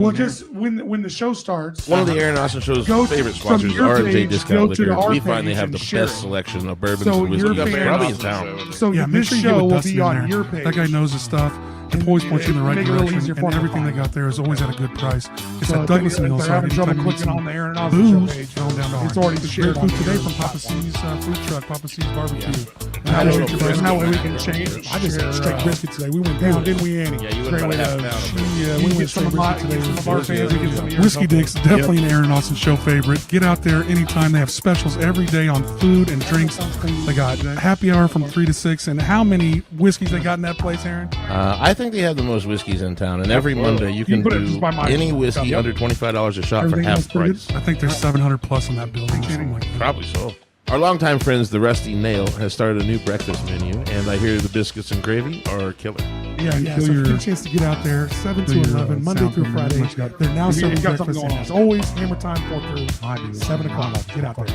Well, just when the show starts, one of the Aaron Austin Show's favorite sponsors, R&J Discount Liquor. We find they have the best selection of bourbons and whiskey probably in town. So this show will be on your page. That guy knows his stuff. It always points you in the right direction, and everything they got there is always at a good price. It's at Douglas and Hillside. They're having trouble clicking on the Aaron Austin Show page. It's already shared food today from Papa C's food truck, Papa C's barbecue. There's no way we can change. I just had straight brisket today. We went down, didn't we, Annie? Yeah, you went about half pound. We went straight brisket today. Whiskey Dick's definitely an Aaron Austin Show favorite. Get out there anytime. They have specials every day on food and drinks. They got happy hour from 3 to 6. And how many whiskeys they got in that place, Aaron? I think they have the most whiskeys in town, and every Monday you can do any whiskey under $25 a shot for half price. I think there's 700 plus in that building. Probably so. Our longtime friends, the Rusty Nail, has started a new breakfast menu, and I hear the biscuits and gravy are killer. Yeah. So if you get a chance to get out there, 7 to 11, Monday through Friday. They're now serving breakfast. As always, hammer time, 4 through 7 o'clock. Get out there.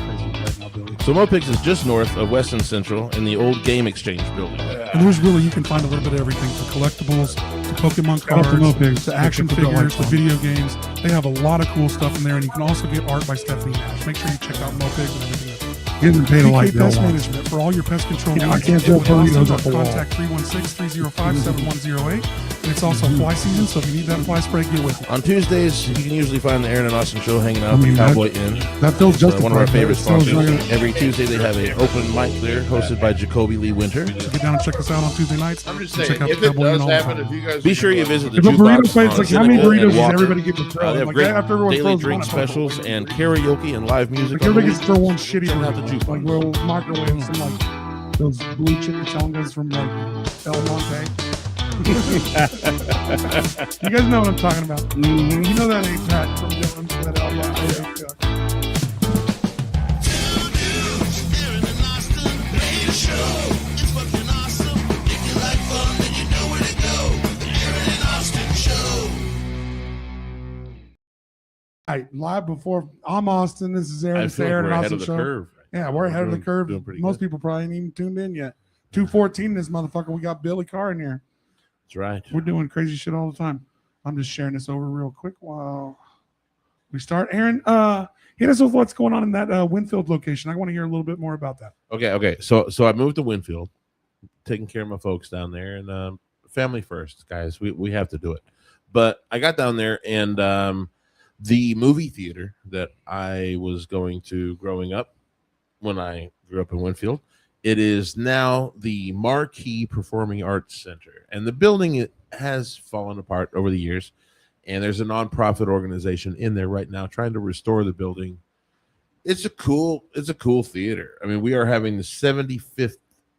So Mopigs is just north of Weston Central in the old Game Exchange building. And there's really, you can find a little bit of everything from collectibles to Pokemon cards to action figures to video games. They have a lot of cool stuff in there, and you can also get art by Stephanie Nash. Make sure you check out Mopigs and everything else. Getting paid a light bill. Pest Management for all your pest control needs. I can't throw burritos up the wall. Contact 316-305-7108. And it's also fly season, so if you need that fly spray, get with it. On Tuesdays, you can usually find the Aaron and Austin Show hanging out at the Cowboy Inn. That feels justified. One of our favorite sponsors. Every Tuesday, they have an open mic there, hosted by Jacoby Lee Winter. So get down and check us out on Tuesday nights. I'm just saying, check out if the it Cowboy does Inn happen, if you guys be sure you visit the If a burrito jukebox place, on like how many Cynical burritos and does Walker. everybody get to throw? They have Like great after everyone daily throws drink one, specials and karaoke and live music. like everybody gets to throw one shitty Check out the burrito. jukebox. Like we'll microwave some like those blue chimichangas from like El Monte. You guys know what I'm talking about. You know that ain't Pat from Dylan. That El Monte. All right, live before I'm Austin. This is Aaron. I It's the feel like Aaron we're and ahead Austin of the show. curve. Yeah, we're ahead of the curve. Doing pretty Most good. people probably ain't even tuned in yet. 214 this motherfucker. We got Billy Carr in here. That's right. We're doing crazy shit all the time. I'm just sharing this over real quick while we start. Aaron, hit us with what's going on in that Winfield location. I want to hear a little bit more about that. Okay. So I moved to Winfield, taking care of my folks down there, and family first, guys. We have to do it. But I got down there, and the movie theater that I was going to growing up, when I grew up in Winfield, it is now the Marquee Performing Arts Center, and the building has fallen apart over the years. And there's a nonprofit organization in there right now trying to restore the building. It's a cool theater. I mean, we are having the 75th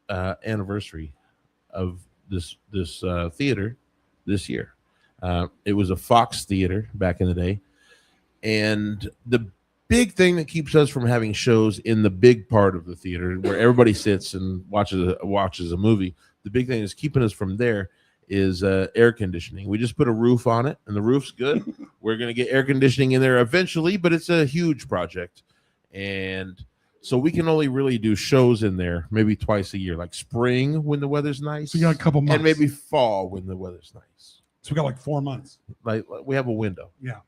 anniversary of this theater this year. It was a Fox theater back in the day, and the big thing that keeps us from having shows in the big part of the theater where everybody sits and watches a movie, the big thing is keeping us from there is air conditioning. We just put a roof on it, and the roof's good. We're going to get air conditioning in there eventually, but it's a huge project. And so we can only really do shows in there maybe twice a year, like spring when the weather's nice. So you got a couple months. And maybe fall when the weather's nice. So we got like 4 months. Like we have a window. Yeah.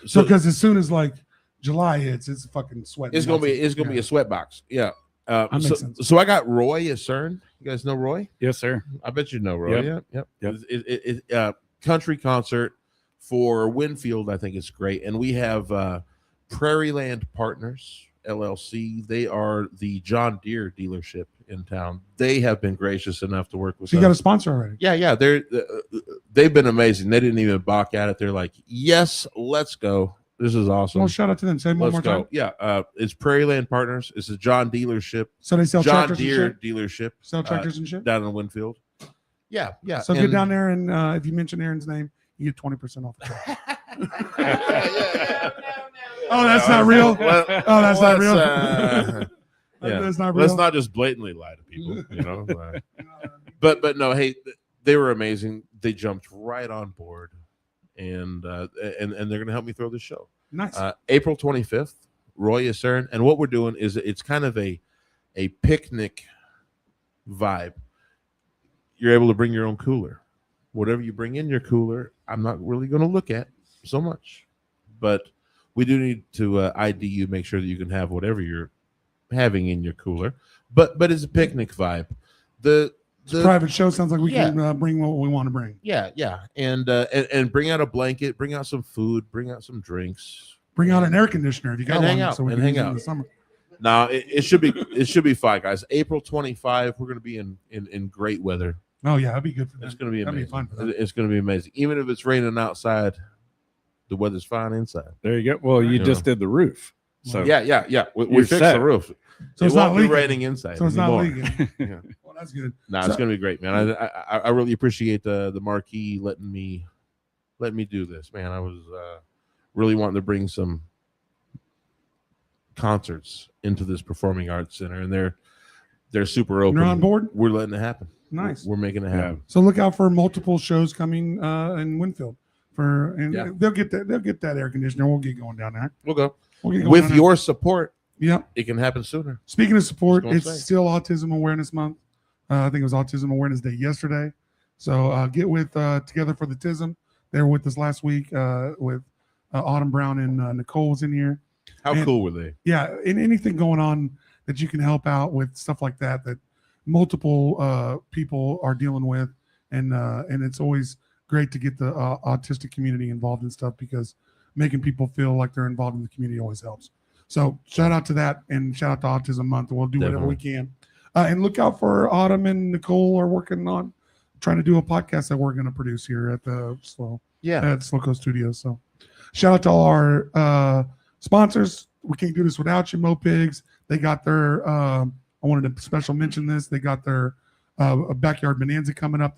So because as soon as like July hits, it's fucking sweating. it's gonna be a sweat box. Yeah. That makes sense. So I got Roy as CERN. You guys know Roy? Yes, sir. I bet you know Roy. Yep. Yep. Country concert for Winfield. I think it's great. And we have Prairie Land Partners LLC. They are the John Deere dealership in town. They have been gracious enough to work with us. So you got a sponsor already? Yeah. They've been amazing. They didn't even balk at it. They're like, yes, let's go. This is awesome. Well, shout out to them. Say one more time. Yeah, it's Prairie Land Partners. It's a John dealership. So they sell John tractors Deere and shit? dealership. Sell tractors and shit? Down in Winfield. Yeah. So get down there, and if you mention Aaron's name, you get 20% off the truck. Oh, that's not real? That's not real? That's not real? Let's not just blatantly lie to people, you know. But no, hey, they were amazing. They jumped right on board, and they're going to help me throw the show. Nice. April 25th, Roy is CERN, and what we're doing is it's kind of a picnic vibe. You're able to bring your own cooler. whatever you bring in your cooler, I'm not really going to look at so much. But we do need to ID you, make sure that you can have whatever you're having in your cooler. But it's a picnic vibe. The private show sounds like we Yeah. can bring what we want to bring. Yeah, and bring out a blanket, bring out some food, bring out some drinks, Bring out an air conditioner if you got And one, hang out, so we and can hang use it in out. the summer. No, it should be fun, guys. April 25, we're going to be in great weather. Oh yeah, that'd be good for them. It's going to be That'd be amazing. fun for them. It's going to be amazing. Even if it's raining outside, the weather's fine inside. There you go. Well, you Yeah. just did the roof. So Yeah. We You're fixed set. the roof. So It it's not won't be leaking. raining inside. So it's not anymore. leaking. Yeah. Well, that's good. No, So- it's going to be great, man. I really appreciate the marquee letting me do this, man. I was really wanting to bring some concerts into this performing arts center, and they're super open. You're on board? We're letting it happen. Nice. We're making it happen. So look out for multiple shows coming in Winfield. Yeah. They'll get that air conditioner. We'll get going down there. We'll go We'll get going with down there. your support. Yeah. It can happen sooner. Speaking of support, Just it's gonna say. still Autism Awareness Month. I think it was Autism Awareness Day yesterday. So get with Together for the TISM. They were with us last week with Autumn Brown and Nicole was in here. How And- cool were they? Yeah, and anything going on that you can help out with, stuff like that multiple people are dealing with, and it's always great to get the autistic community involved in stuff, because making people feel like they're involved in the community always helps. So shout out to that, and shout out to Autism Month, and we'll do whatever we can. And look out for Autumn and Nicole are working on trying to do a podcast that we're going to produce here at the Slow Coast Studios. So shout out to all our sponsors. We can't do this without you. Mopigs, they got their I wanted to special mention this. They got their backyard bonanza coming up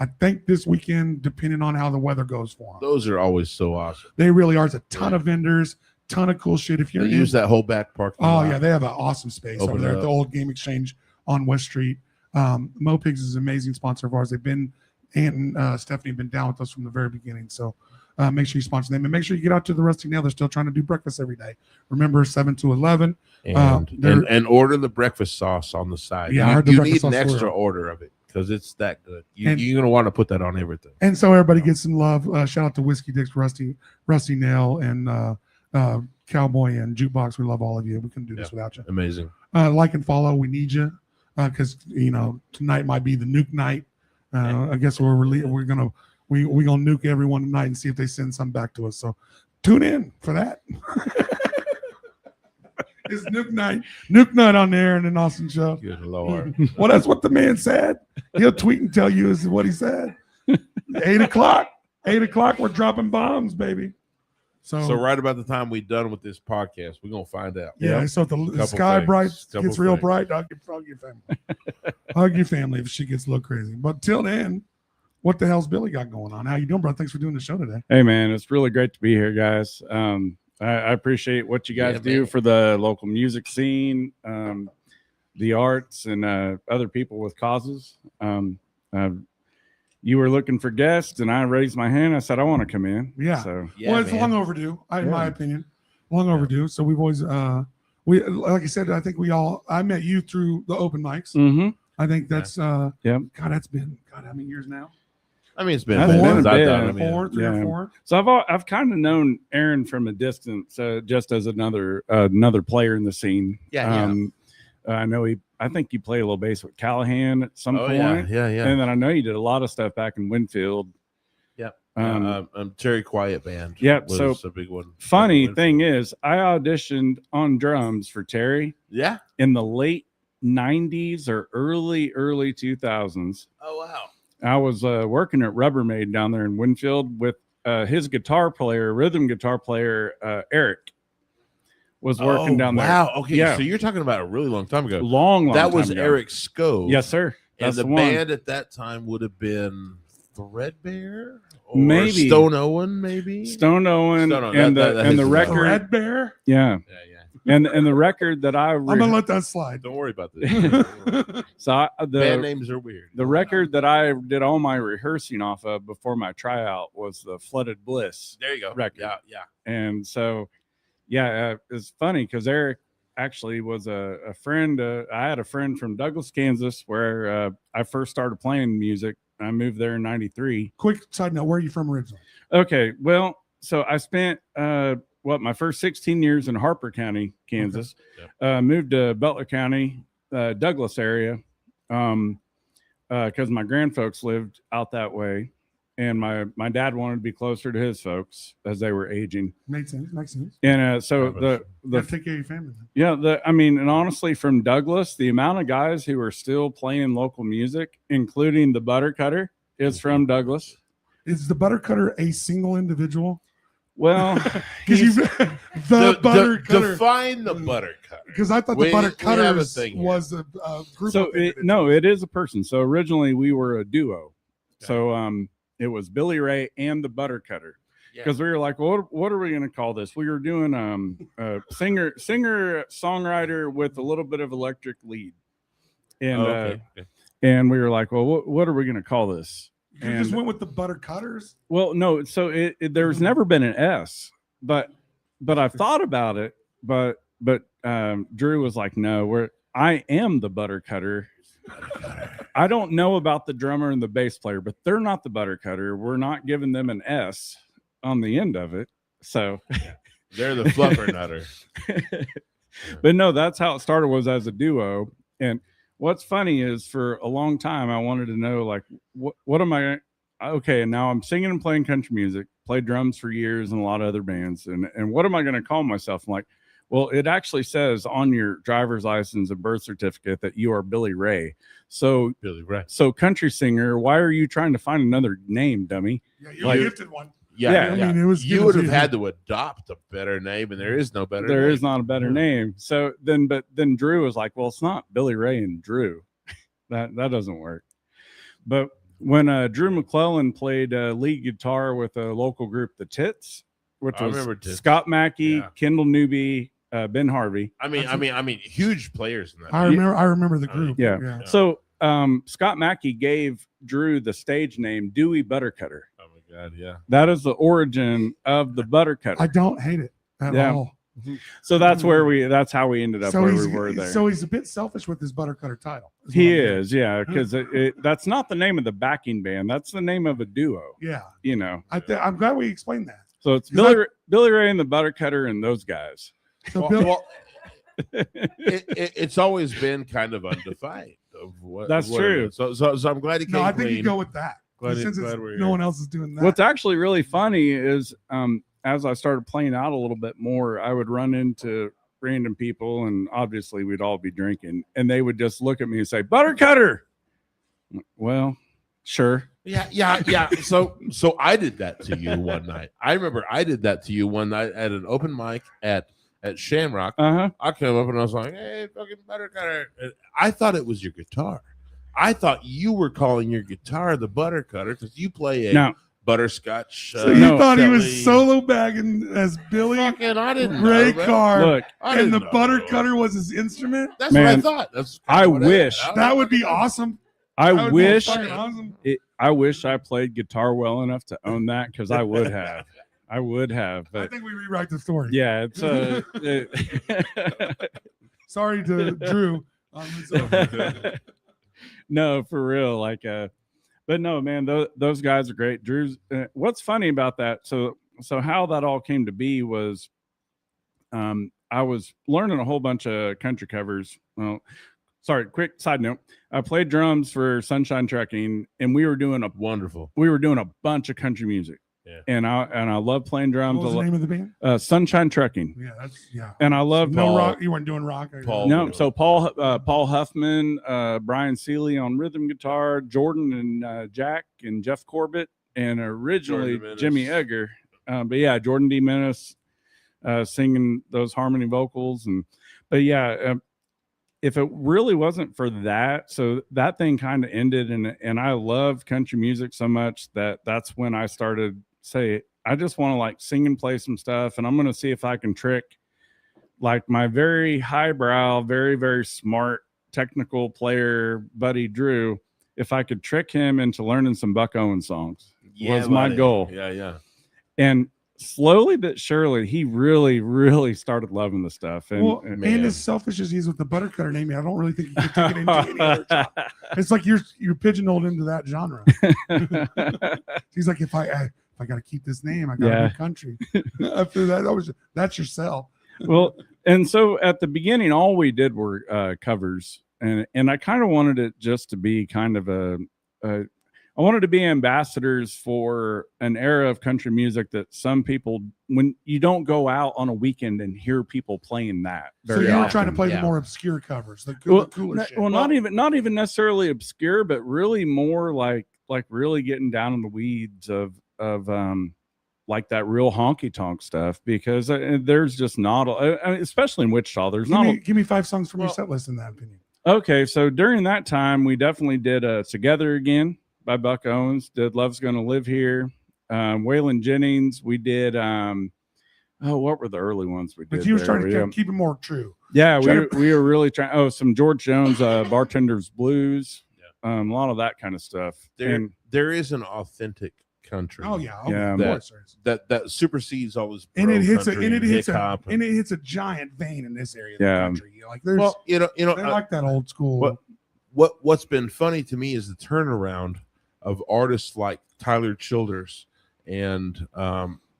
I think this weekend, depending on how the weather goes for them. Those are always so awesome. They really are. It's a ton of vendors, ton of cool shit. If you're They use that whole back parking lot. yeah, they have an awesome space Open over there it at the up. old Game Exchange on West Street. Mopigs is an amazing sponsor of ours. They've been, Ant and Stephanie have been down with us from the very beginning. So make sure you sponsor them, and make sure you get out to the Rusty Nail. They're still trying to do breakfast every day. Remember, 7 to 11. And order the breakfast sauce on the side. Yeah, I heard the you breakfast need an sauce for extra real. order of it because it's that good. And- You're gonna want to put that on everything. And so everybody gets some love. Shout out to Whiskey Dicks, Rusty Nail, and Cowboy and Jukebox. We love all of you. We couldn't do this without you. Amazing. Like and follow. We need you, because tonight might be the nuke night. I guess we're gonna nuke everyone tonight and see if they send some back to us. So tune in for that. It's nuke night on there in an awesome show. Good Lord. Well, that's what the man said. He'll tweet and tell you is what he said. 8 o'clock. 8 o'clock. We're dropping bombs, baby. So right about the time we're done with this podcast, we're gonna find out. Yeah, so if the Couple sky things. bright Couple gets real things. bright, hug your family. Hug your family if she gets a little crazy. But till then, what the hell's Billy got going on? How you doing, bro? Thanks for doing the show today. Hey man, it's really great to be here, guys. I appreciate what you guys Yeah, do man. for the local music scene, the arts, and other people with causes. You were looking for guests, and I raised my hand. I said I want to come in. Yeah. So Yeah, Well, it's man. long overdue, in my Yeah. opinion. Long overdue. So we've always we like I said, I think I met you through the open mics. mhm. I think that's Yep. God, that's been how many years now? I mean, it's been That's since been a I've bit. done it. I mean, 4, 3 yeah. or 4. So I've kind of known Aaron from a distance, just as another player in the scene. Yeah. I think you played a little bass with Callahan at some Oh point. yeah. And then I know you did a lot of stuff back in Winfield. Yep. Um, Terry Quiet Band. Yep, Was so a big one. funny thing is, I auditioned on drums for Terry Yeah. in the late 90s or early 2000s. Oh wow. I was working at Rubbermaid down there in Winfield with his rhythm guitar player, Eric, was working down there. Wow. Okay. Yeah. So you're talking about a really long time ago. Long That was time ago. Eric Scove. Yes, sir. And That's the the one. band at that time would have been Threadbare or Maybe. Stone Owen, maybe. Stone Owen Stone Owen. and That the and the hits record. Red Bear. Yeah, Yeah. and the record that I I'm gonna let that slide. Don't worry about this. band Band names are weird. the record that I did all my rehearsing off of before my tryout was the Flooded Bliss. There you go. Record. Yeah. And so, it's funny because Eric actually was a friend. I had a friend from Douglas, Kansas, where I first started playing music I moved there in 93. Quick side note, where are you from originally? Okay, well, so I spent my first 16 years in Harper County, Kansas. Okay. Moved to Butler County, Douglas area, because my grandfolks lived out that way, and my dad wanted to be closer to his folks as they were aging. Makes sense. And so You gotta take care of your family. and honestly, from Douglas, the amount of guys who are still playing local music, including the Butter Cutter, is from Douglas. Is the Butter Cutter a single individual? Well, Because you the Butter Cutter. Define the Butter Cutter. Because I thought the Butter Cutter was a group. so it is a person. So originally we were a duo. Okay. So it was Billy Ray and the Butter Cutter. Because we were like, well, what are we going to call this? We were doing a singer songwriter with a little bit of electric lead, and and we were like, well, what are we going to call this? You just went with the Butter Cutters. Well, no. So there's never been an S, but I've thought about it. But Drew was like, no, I am the Butter Cutter. I don't know about the drummer and the bass player, but they're not the Butter Cutter. We're not giving them an S on the end of it. So they're the fluffer nutter. But no, that's how it started, was as a duo. And what's funny is for a long time, I wanted to know, like, what am I? Okay. And now I'm singing and playing country music, played drums for years in a lot of other bands. And what am I going to call myself? I'm like, well, it actually says on your driver's license and birth certificate that you are Billy Ray. So Billy Ray. So country singer, why are you trying to find another name, dummy? Yeah, you're gifted one. Yeah. I mean, it was. You would have had to adopt a better name, and there is no better. There name. is not a better name. So then Drew was like, well, it's not Billy Ray and Drew. that doesn't work. But when Drew McClellan played lead guitar with a local group, the Tits, which was Scott Mackey, Kendall Newby, Ben Harvey. I mean, huge players in that. I remember the group. Yeah. So Scott Mackey gave Drew the stage name Dewey Buttercutter. Oh my God, yeah. That is the origin of the Buttercutter. I don't hate it at all. So that's how we ended up where we were there. So he's a bit selfish with his Buttercutter title. He is, yeah, because that's not the name of the backing band. That's the name of a duo. Yeah. You know. I'm glad we explained that. So it's Billy Ray and the Buttercutter and those guys. So it's always been kind of undefined of what. That's true. So I'm glad he came. No, I think you go with that. Since no one else is doing that. What's actually really funny is as I started playing out a little bit more, I would run into random people, and obviously we'd all be drinking, and they would just look at me and say, "Buttercutter." Well, sure. Yeah. So I did that to you one night. I remember I did that to you one night at an open mic at Shamrock. I came up and I was like, "Hey, fucking Buttercutter." And I thought it was your guitar. I thought you were calling your guitar the Buttercutter because you play a butterscotch. So you thought he was solo bagging as Billy I didn't Ray know, Carr, look, and the Buttercutter was his instrument? That's what I thought. I wish that would be awesome. I wish awesome. I wish I played guitar well enough to own that, because I would have. But I think we rewrite the story. Yeah, it's sorry to Drew. No, for real. Like, but no, man, those guys are great. Drew's. What's funny about that? So how that all came to be was, I was learning a whole bunch of country covers. Well, sorry, quick side note. I played drums for Sunshine Trucking, and we were doing a bunch of country music. Yeah. And I love playing drums. What was the name of the band? Sunshine Trucking. Yeah. And I love no rock. You weren't doing rock. So Paul Huffman, Brian Seeley on rhythm guitar, Jordan and Jack and Jeff Corbett, and originally Jimmy Egger. But yeah, Jordan D. Menace singing those harmony vocals. If it really wasn't for that, so that thing kind of ended, and I love country music so much that's when I started say, I just want to like sing and play some stuff, and I'm going to see if I can trick like my very highbrow, very, very smart technical player buddy Drew, if I could trick him into learning some Buck Owens songs. Was my goal. Yeah. And slowly but surely, he really started loving the stuff. And and as selfish as he is with the Buttercutter name, I don't really think he could take it into any other genre. It's like you're pigeonholed into that genre. He's like, if I got to keep this name, I got to be country. After that, that's your sell. Well, and so at the beginning, all we did were covers, and I kind of wanted it just to be kind of I wanted to be ambassadors for an era of country music that some people, when you don't go out on a weekend and hear people playing that. So you were trying to play the more obscure covers, the cooler shit. Well, not even necessarily obscure, but really more like really getting down in the weeds of like that real honky tonk stuff, because there's just not, especially in Wichita, there's give me 5 songs from your set list in that opinion. Okay, so during that time, we definitely did Together Again by Buck Owens, did Love's Gonna Live Here, Waylon Jennings. We did what were the early ones we did? But you were trying to keep it more true. Yeah, we were really trying. Some George Jones, Bartender's Blues, a lot of that kind of stuff. There is an authentic country. Oh yeah, that supersedes all this. And it hits a giant vein in this area of the country. Like there's, they like that old school. What's been funny to me is the turnaround of artists like Tyler Childers and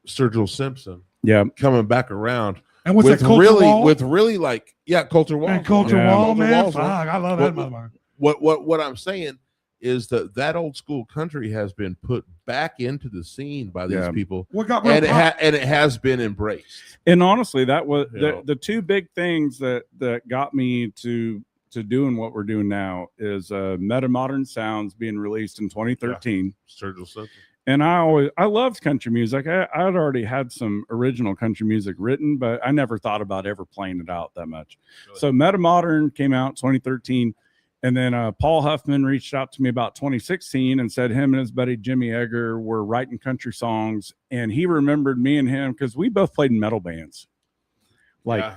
Sturgill Simpson. Yeah, coming back around. And what's that? Really like Coulter Wall. And Coulter Wall, man. Fuck, I love that motherfucker. What I'm saying is that old school country has been put back into the scene by these people, and it has been embraced. And honestly, that was the two big things that got me to doing what we're doing now is Meta Modern Sounds being released in 2013. Sturgill Simpson. And I loved country music. I'd already had some original country music written, but I never thought about ever playing it out that much. Really? So Meta Modern came out in 2013. And then Paul Huffman reached out to me about 2016 and said him and his buddy Jimmy Egger were writing country songs. And he remembered me and him because we both played in metal bands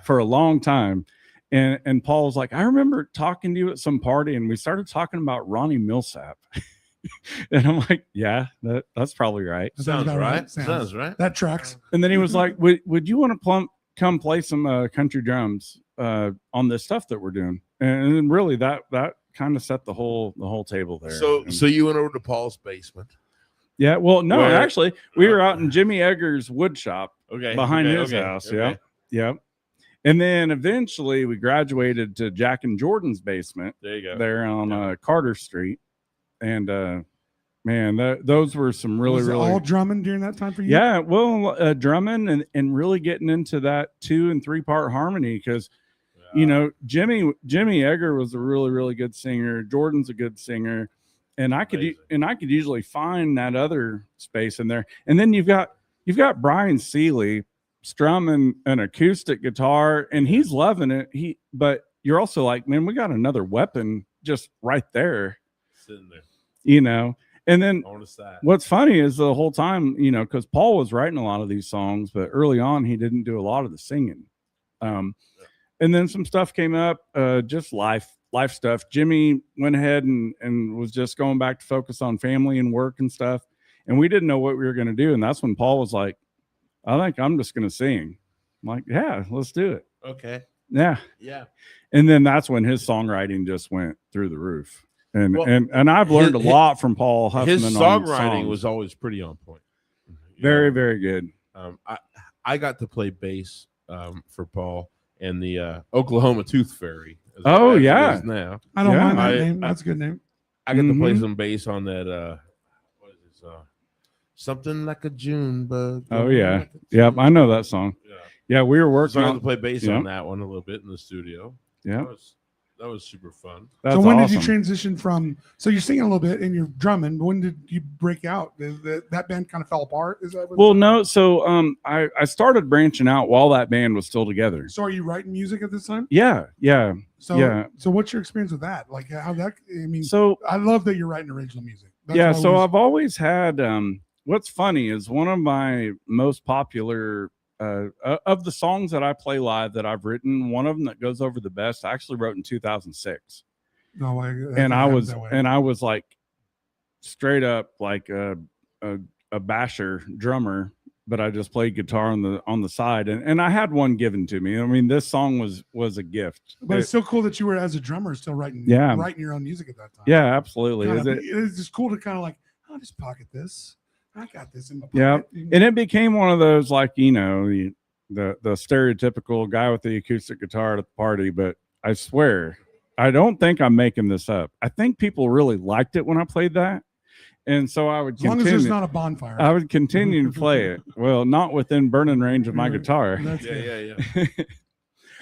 for a long time. And Paul was like, I remember talking to you at some party and we started talking about Ronnie Millsap. And I'm like, yeah, that's probably right. Sounds right. Sounds right. That tracks. And then he was like, would you want to come play some country drums on this stuff that we're doing? And really that kind of set the whole table there. So you went over to Paul's basement. Yeah. Well, no, actually we were out in Jimmy Egger's wood shop behind his house. Okay. Yeah. And then eventually we graduated to Jack and Jordan's basement. There you go. There on Carter Street. And man, those were some really all drumming during that time for you. Yeah, well, drumming and really getting into that 2 and 3 part harmony because Jimmy Egger was a really good singer. Jordan's a good singer, and I could usually find that other space in there. And then you've got Brian Seeley strumming an acoustic guitar, and he's loving it. But you're also like, man, we got another weapon just right there. Sitting there. And then what's funny is the whole time, because Paul was writing a lot of these songs, but early on he didn't do a lot of the singing. And then some stuff came up, just life stuff. Jimmy went ahead and was just going back to focus on family and work and stuff. And we didn't know what we were going to do. And that's when Paul was like, I think I'm just going to sing. I'm like, yeah, let's do it. Okay. Yeah. Yeah. And then that's when his songwriting just went through the roof. And I've learned a lot from Paul Huffman. His songwriting was always pretty on point. Very, very good. I got to play bass for Paul and the Oklahoma Tooth Fairy. Oh yeah, now I don't mind that name. That's a good name. I got to play some bass on that. What is this? Something like a June bug. Oh yeah, yep. I know that song. Yeah, we were working. So I got to play bass on that one a little bit in the studio. Yeah. That was super fun. So when did you transition from? So you're singing a little bit and you're drumming. When did you break out? That band kind of fell apart. Is that? Well, no. So I started branching out while that band was still together. So are you writing music at this time? Yeah. So what's your experience with that? Like how that? I mean, so I love that you're writing original music. So I've always had. What's funny is one of my most popular. Of the songs that I play live that I've written, one of them that goes over the best I actually wrote in 2006. No way. And I was like straight up like a basher drummer but I just played guitar on the side, and I had one given to me. I mean, this song was a gift. But it's so cool that you were, as a drummer, still writing your own music at that time. Yeah, absolutely. It's just cool to kind of like, I'll just pocket this. I got this in my pocket. Yeah, and it became one of those, like, you know, the stereotypical guy with the acoustic guitar at the party. But I swear, I don't think I'm making this up. I think people really liked it when I played that. And so I would continue. As long as there's not a bonfire. I would continue to play it. Well, not within burning range of my guitar. Yeah.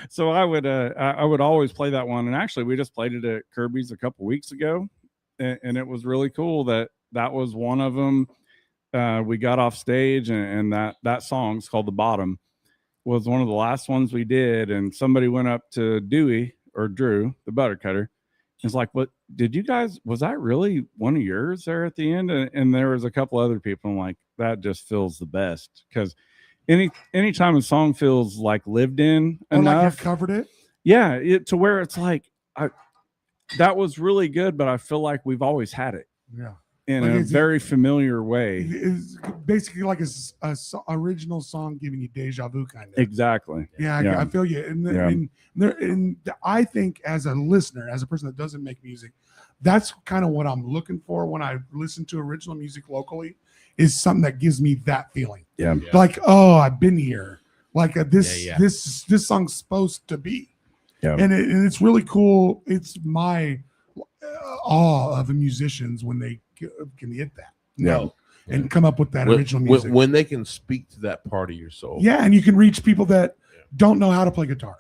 So I would always play that one. And actually, we just played it at Kirby's a couple weeks ago. And it was really cool that was one of them. We got off stage, and that song's called The Bottom, was one of the last ones we did. And somebody went up to Dewey or Drew, the butter cutter. It's like, what did you guys, was that really one of yours there at the end? And there was a couple other people. I'm like, that just feels the best, because anytime a song feels like lived in enough, like you covered it. Yeah, to where it's like, that was really good, but I feel like we've always had it. Yeah. In a very familiar way. It's basically like a original song giving you deja vu, kind of. Exactly. Yeah. I feel you. And I think, as a listener, as a person that doesn't make music, that's kind of what I'm looking for when I listen to original music locally, is something that gives me that feeling. Yeah. Like, oh, I've been here. Like this song's supposed to be. Yeah. And it's really cool. It's my awe of the musicians when they can hit that, and come up with that original music. When they can speak to that part of your soul. Yeah, and you can reach people that don't know how to play guitar,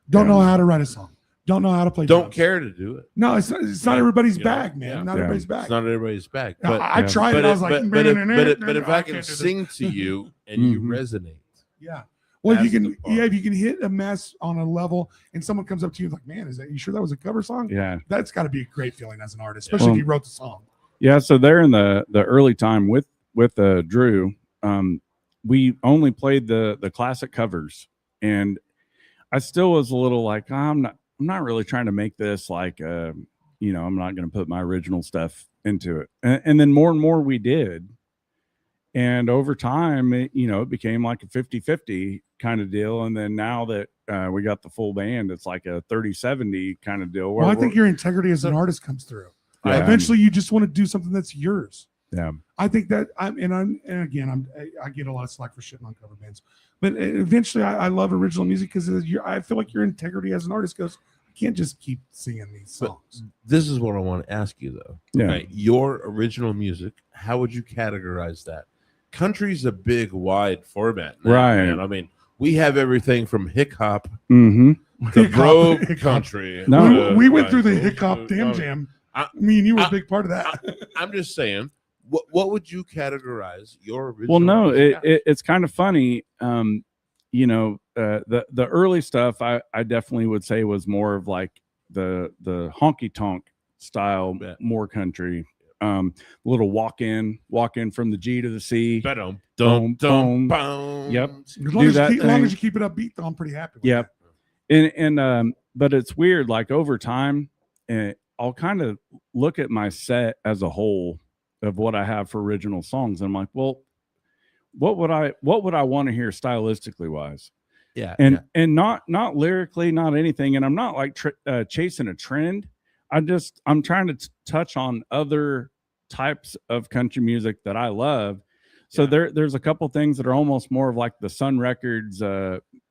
don't know how to write a song, don't know how to play don't drums. Care to do it. No, it's not everybody's bag, man. Not everybody's bag. It's not everybody's bag. But I tried it. I was like, but if I can sing to you and you resonate. Yeah. Well, if you can hit a mess on a level, and someone comes up to you like, man, you sure that was a cover song? Yeah. That's got to be a great feeling as an artist, especially if you wrote the song. Yeah. So there in the early time with Drew, we only played the classic covers, and I still was a little like, I'm not really trying to make this like, I'm not going to put my original stuff into it. And then more and more we did. And over time, it became like a 50-50 kind of deal. And then now that we got the full band, it's like a 30-70 kind of deal. Well, I think your integrity as an artist comes through. Yeah. Eventually, you just want to do something that's yours. Yeah, I think that I get a lot of slack for shitting on cover bands, but eventually, I love original music because I feel like your integrity as an artist goes, I can't just keep singing these songs. But this is what I want to ask you, though. Yeah, right? Your original music, how would you categorize that? Country's a big, wide format now, right? Man. I mean, we have everything from hick hop to brogue country. No, we went through the hick hop jam. I mean, you were a big part of that. I'm just saying, what would you categorize your original? Well, no, it's kind of funny. The early stuff I definitely would say was more of like the honky tonk style, more country. Little walk in from the G to the C. Boom. Yep. As long as you keep it upbeat, though, I'm pretty happy with yep. that. And but it's weird, like over time, I'll kind of look at my set as a whole of what I have for original songs. And I'm like, well, what would I want to hear stylistically wise? Yeah. And not lyrically, not anything. And I'm not like chasing a trend. I'm trying to touch on other types of country music that I love. So there's a couple things that are almost more of like the Sun Records,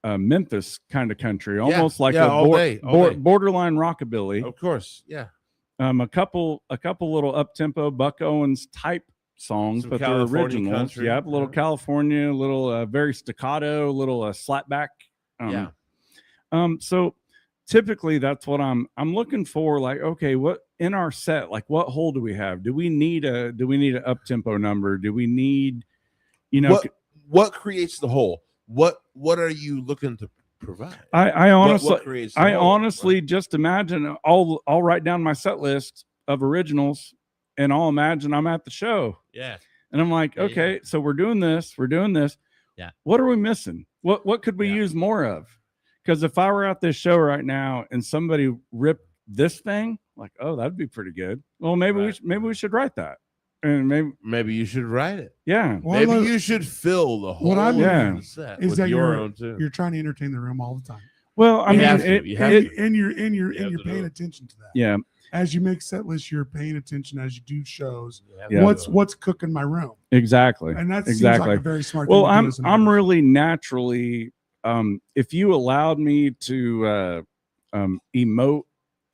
Memphis kind of country, almost like borderline rockabilly. Of course, yeah. A couple little up tempo Buck Owens type songs, but they're originals. Country. Yeah, a little California, a little very staccato, a little slapback. So typically that's what I'm looking for. Like, okay, what in our set? Like, what hole do we have? Do we need an up tempo number? Do we need, what creates the hole? What are you looking to provide? I honestly just imagine I'll write down my set list of originals, and I'll imagine I'm at the show. Yeah. And I'm like, okay, so we're doing this. Yeah. What are we missing? What could we use more of? Because if I were at this show right now and somebody ripped this thing, like, oh, that'd be pretty good. Well, maybe we should write that. and maybe you should write it. yeah. Well, Maybe look, you should fill the whole what I'm Yeah. set is with that your you're own too. you're trying to entertain the room all the time. Well, I You mean, have to. You have and, to. and you're You have to do paying it. attention to that. yeah, As you make set lists, you're paying attention as you do shows. You have to Yeah. do it. What's cooking my room? exactly. And that seems Exactly. like a very smart Well, thing to do as an I'm artist. really naturally. If you allowed me to emote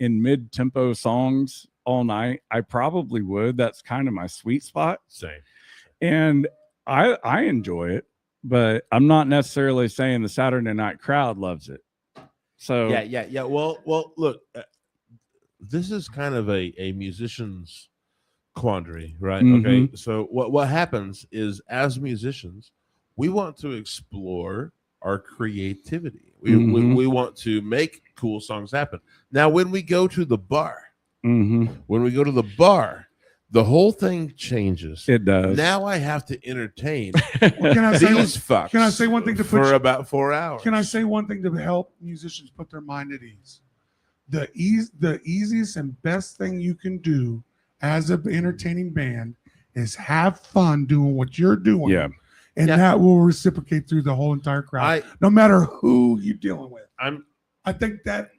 in mid-tempo songs all night, I probably would. That's kind of my sweet spot, Same. and I enjoy it. But I'm not necessarily saying the Saturday night crowd loves it. So Yeah. Well, look, this is kind of a musician's quandary, right? Mhm. Okay. So what happens is, as musicians, we want to explore our creativity. Mhm. We want to make cool songs happen. Now, when we go to the bar, the whole thing changes. it does. Now I have to entertain Well, can I say these fucks. can I say one thing to put for you- about 4 hours? Can I say one thing to help musicians put their mind at ease? The easiest and best thing you can do as an entertaining band is have fun doing what you're doing. Yeah. And Yeah. that will reciprocate through the whole entire crowd, no matter who you're dealing with. I think that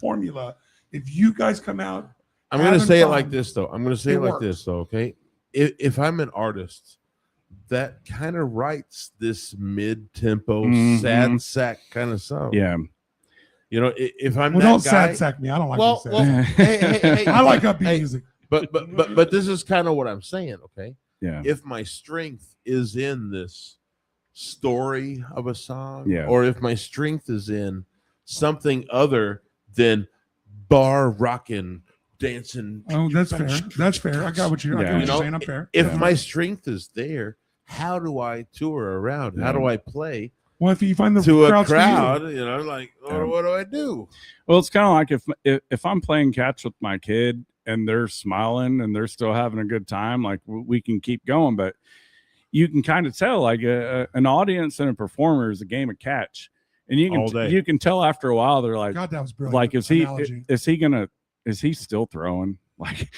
formula, if you guys come out, I'm going to having say it fun, like this, though. it works. Okay? If I'm an artist that kind of writes this mid-tempo, Mhm. sad sack kind of song, Yeah. you know, if I'm well, that don't guy, sad sack me. I don't like well, being well, sad. hey, I like upbeat hey, music. but this is kind of what I'm saying. Okay, Yeah. if my strength is in this story of a song, Yeah. or if my strength is in something other than bar rocking, dancing. Oh, that's fair. That's fair. I got what you're, I Yeah. get what You you're know, saying. I'm fair. If Yeah. my strength is there, how do I tour around? How Yeah. do I play Well, if you find the to a crowds for you. crowd? You know, like, Yeah. what do I do? Well, it's kind of like if I'm playing catch with my kid and they're smiling and they're still having a good time, like we can keep going. But you can kind of tell, like an audience and a performer is a game of catch, and All day. you can tell after a while they're like, God, that was brilliant. like is he still throwing? Like,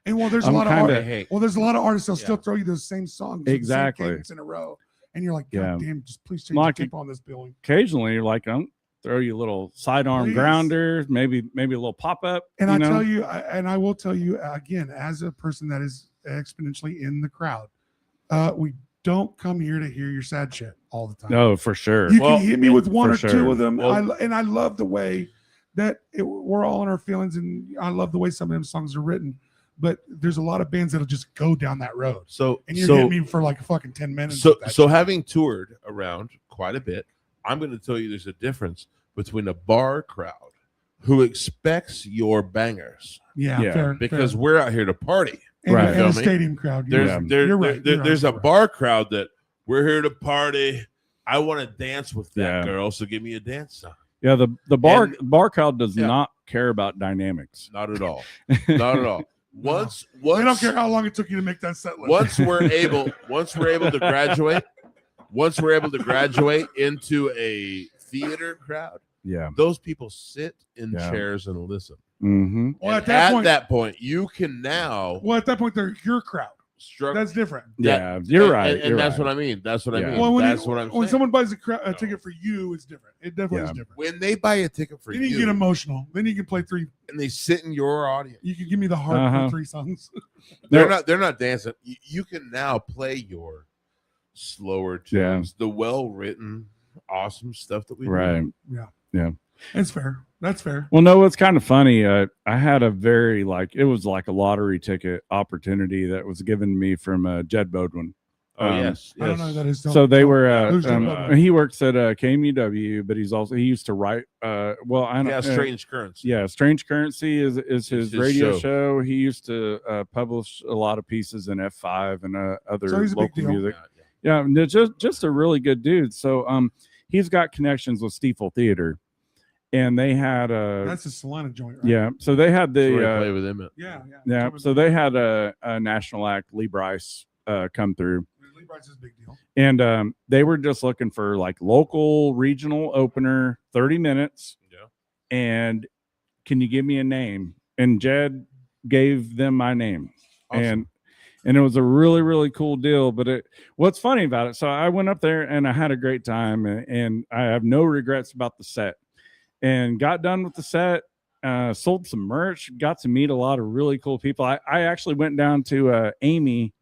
And well, there's a I'm lot of kinda- artists. Hey, Well, there's a lot of artists that'll Yeah. still throw you those same songs, with the same Exactly. cadence in a row, and you're like, God Yeah. damn, just please change Like the tempo on this billing. occasionally you're like, throw you a little sidearm Please. grounder, maybe a little pop up. And you I know? tell you, I will tell you again, as a person that is exponentially in the crowd, we don't come here to hear your sad shit all the time. No, for sure. You Well, can hit me with one for or two sure. of them. Well- And I love the way that we're all in our feelings, and I love the way some of them songs are written. But there's a lot of bands that'll just go down that road, so and you're so hitting me for like fucking 10 minutes. so with that so shit. having toured around quite a bit, I'm going to tell you there's a difference between a bar crowd who expects your bangers, yeah, Yeah, fair, because fair. we're out here to party. And, Right. and Feel a me? stadium crowd. There's Yeah. You're right, there's you're a right. bar crowd that we're here to party. I want to dance with that Yeah. girl, so give me a dance song. Yeah, the bar And- bar crowd does Yeah. not care about dynamics. Not at all. Not at all. Once I don't care how long it took you to make that set list. once we're able to graduate into a theater crowd, Yeah. those people sit in Yeah. chairs and listen. Mm-hmm. Well, And at that point, you can now well, at that point, they're your crowd. struggle. That's different. Yeah, you're right. And that's what I mean. That's what I Yeah. mean. Well, when That's what I'm when saying. someone buys a ticket for you, it's different. It definitely is Yeah. different. When they buy a ticket for Then you you, get emotional. Then you can play three. and they sit in your audience, You can give me the heart Uh-huh. for 3 songs. they're not dancing. You can now play your slower tunes, the well-written, awesome stuff that we do. Right. It's fair. That's fair. Well, no, it's kind of funny. I had a very it was like a lottery ticket opportunity that was given me from Jed Bodwin. Oh yes, I don't know who that is. So they were. Who's Jed Bodwin? He works at KMUW, but he used to write. Well, I don't. Yeah, Strange Currency. Yeah, Strange Currency is his his radio show. show. He used to publish a lot of pieces in F5 and other So he's a big local deal. music. Yeah. Yeah, and they're just a really good dude. So he's got connections with Stiefel Theater, and they had That's a Solana joint, right? yeah. So they had That's where I the play with him. Yeah. yeah. So they had a national act, Lee Bryce, come through. Lee Bryce is a big deal. And they were just looking for like local regional opener, 30 minutes. Yeah. And can you give me a name? And Jed gave them my name. Awesome. and it was a really, really cool deal. But what's funny about it, so I went up there and I had a great time, and I have no regrets about the set, and got done with the set, sold some merch, got to meet a lot of really cool people. I actually went down to Amy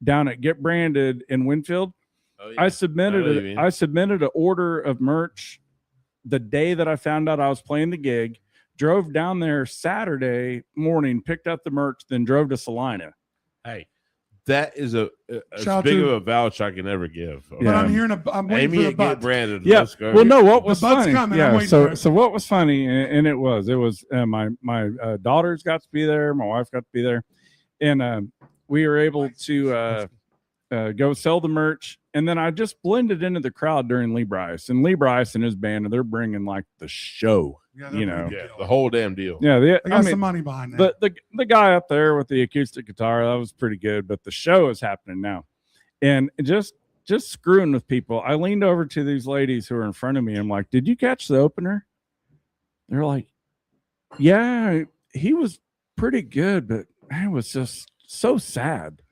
down at Get Branded in Winfield. Oh, yeah. I submitted an order of merch the day that I found out I was playing the gig, drove down there Saturday morning, picked up the merch, then drove to Salina. Hey, that is as Shout big to- of a vouch I can ever give. But I'm hearing I'm waiting Amy for the and butt. Get Branded. Yeah. Let's go. Well, no, what was The butt's funny? coming. I'm Yeah. waiting for it. So what was funny, and it was my daughters got to be there, my wife got to be there, and we were able to go sell the merch. And then I just blended into the crowd during Lee Bryce, and Lee Bryce and his band, and they're bringing like the show. Yeah, you know. Yeah, the whole damn deal. Yeah, They got some money behind that. the guy up there with the acoustic guitar, that was pretty good, but the show is happening now. And just screwing with people. I leaned over to these ladies who were in front of me. I'm like, "Did you catch the opener?" They're like, "Yeah, he was pretty good, but man, it was just so sad."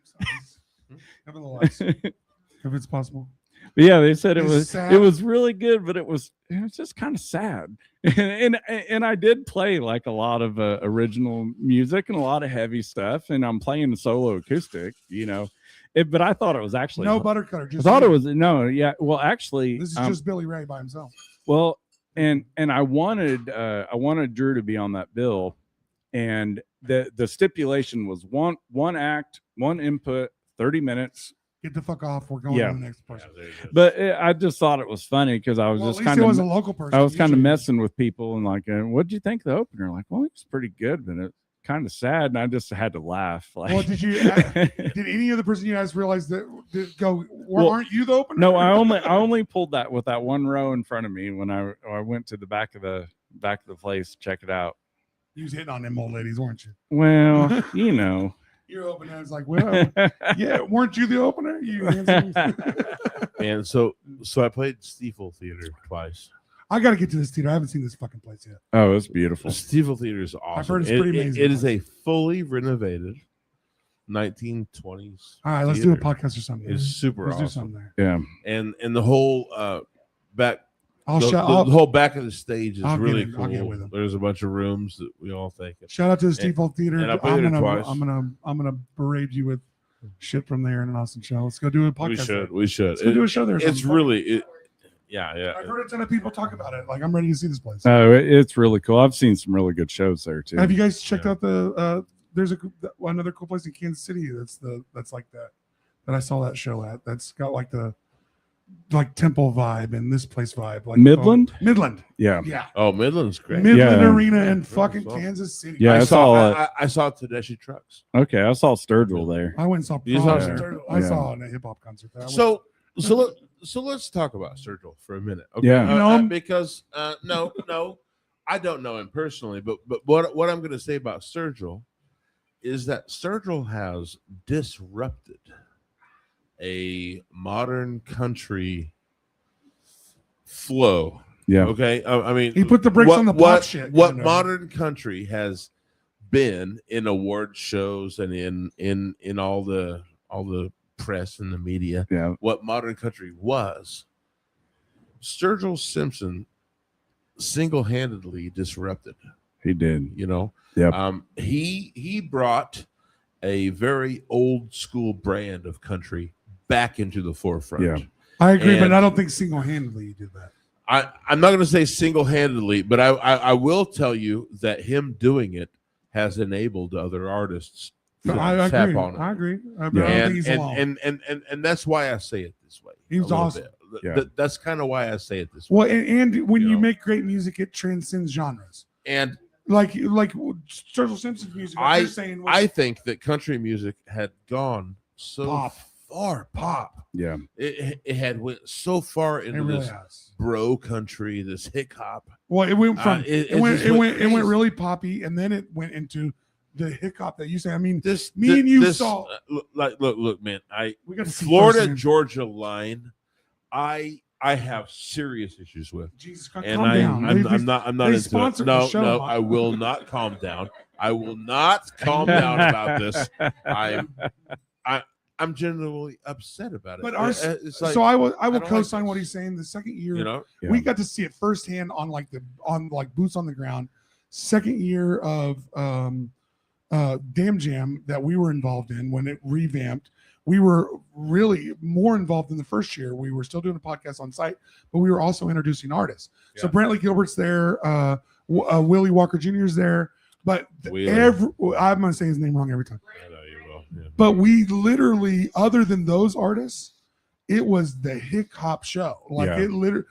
Nevertheless, if it's possible. But yeah, they said It's sad. it was really good, but it was just kind of sad. And I did play like a lot of original music and a lot of heavy stuff, and I'm playing the solo acoustic, you know. But I thought it was actually No buttercutter. I Just thought you. it was well, actually, This is just Billy Ray by himself. well, and I wanted Drew to be on that bill, and the stipulation was one act, one input, 30 minutes. Get the fuck off. We're going Yeah. to the next person. Yeah, there it is. But I just thought it was funny because I was Well, just at least kind it was a of local person. I was kind of Usually- messing with people and like, what'd you think of the opener? Like, well, it's pretty good, but it's kind of sad, and I just had to laugh. Like, Well, did did any of the person you guys realize that Well, aren't you the opener? no, I only pulled that with that one row in front of me when I went to the back of the place to check it out. You was hitting on them old ladies, weren't you? Well, you know. Your opener was like, well, yeah, weren't you the opener? You handsome? And so I played Stiefel Theater twice. I got to get to this theater. I haven't seen this fucking place yet. Oh, it's beautiful. Stiefel Theater is awesome. heard it's pretty amazing. It is a fully renovated 1920s. All right, let's do a theater. podcast or something. It's super Let's do awesome. something there. Yeah. And the whole back I'll the, shout. the whole back of the stage is I'll get really in- cool. I'll get with him. There's a bunch of rooms that we all think of. Shout out to the Steeple Theater. and I played there twice. I'm gonna berate you with shit from there in an awesome show. Let's go do a podcast. We should. Let's go do a show there. or It's something. really yeah. I've heard a ton of people talk about it. Like I'm ready to see this place. Oh, it's really cool. I've seen some really good shows there too. Have you guys checked Yeah. out the? There's another cool place in Kansas City that's like that I saw that show at. That's got like the temple vibe and this place vibe. Like Midland? Midland. Yeah. Yeah. Oh, Midland's great. Midland Yeah. Arena in fucking Awesome. Kansas City. Yeah, I I saw saw I saw Tedeschi Trucks. Okay, I saw Sturgill there. I went and saw. You saw Promise. Sturgill? I Yeah. saw a hip hop concert there. So let's talk about Sturgill for a minute. Okay? Yeah. You know him? Because no, I don't know him personally, but what I'm going to say about Sturgill is that Sturgill has disrupted a modern country flow. Yeah. Okay, I mean, He put the brakes on the pop what, shit, What you know. modern country has been in award shows and in all the press and the media? Yeah. What modern country was? Sturgill Simpson single-handedly disrupted. He did. You know, Yep. He brought a very old school brand of country back into the forefront. Yeah. I agree, but And- I don't think single-handedly he did that. I'm not going to say single-handedly, but I will tell you that him doing it has enabled other artists to I tap agree. on it. I agree. I Yeah. don't think he's alone. And that's why I say it this way. He was a little awesome. bit. Yeah. That's kind of why I say it this way. Well, and when You you know. make great music, it transcends genres. And Like Sturgill Simpson's music. Like you're saying was I think that country music had gone so Pop. far pop. Yeah. It had went so far it into really this has. bro country, this hip hop. Well, it went from it it went just it went went it went crazy. really poppy, and then it went into the hiccup that you say. I mean, This Me and you this, saw- look, man. we got to see Florida firsthand. Georgia line. I have serious issues with, Jesus, calm and down. I'm not they into it. sponsored the No, show, no, Mike. I will not calm down. I will not calm down about this. I'm genuinely upset about it. But our, it's like, so I will don't co-sign like what this. he's saying. The second year, you know, we got to see it firsthand on boots on the ground. Second year of Damn Jam that we were involved in when it revamped. We were really more involved in the first year. We were still doing a podcast on site, but we were also introducing artists. Yeah. So Brantley Gilbert's there, Willie Walker Jr. is there, but I'm going to say his name wrong every time. I know you will. Yeah. But we literally, other than those artists, it was the hip hop show. Like it literally,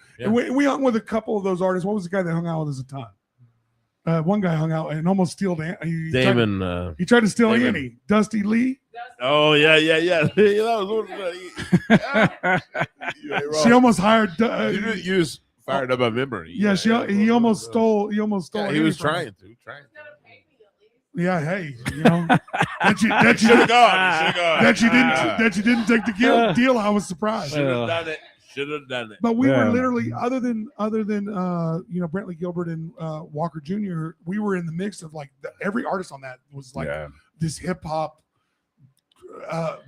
we hung with a couple of those artists. What was the guy that hung out with us a ton? One guy hung out and almost steal Damon. He tried to steal Damon. Annie. Dusty Lee. Oh yeah. That was She almost hired. you just fired up my memory. Yeah, he almost stole. He almost stole. Yeah, he Annie was from her. trying to. Yeah, hey, that you Should have gone. that you didn't take the deal. I was surprised. Should have done it. But we were literally, other than Brantley Gilbert and Walker Jr., we were in the mix of like every artist on that was like this hip hop